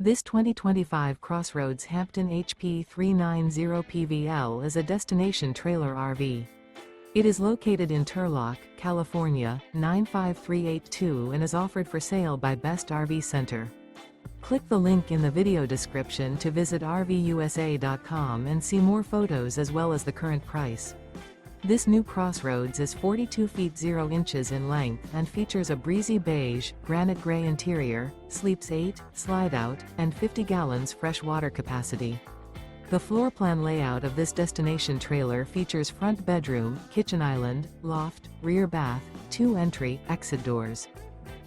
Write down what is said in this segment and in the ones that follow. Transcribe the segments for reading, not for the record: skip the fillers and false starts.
This 2025 CrossRoads Hampton HP390PVL is a destination trailer RV. It is located in Turlock, California, 95382 and is offered for sale by Best RV Center. Click the link in the video description to visit RVUSA.com and see more photos as well as the current price. This new CrossRoads is 42 feet 0 inches in length and features a Breezy Beige, Granite Gray interior, sleeps 8, Slideout, and 50 gallons fresh water capacity. The floor plan layout of this destination trailer features front bedroom, kitchen island, loft, rear bath, 2 entry, exit doors.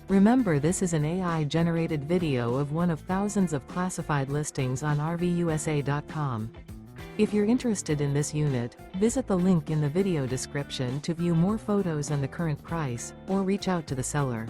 Remember, this is an AI-generated video of one of thousands of classified listings on RVUSA.com. If you're interested in this unit, visit the link in the video description to view more photos and the current price, or reach out to the seller.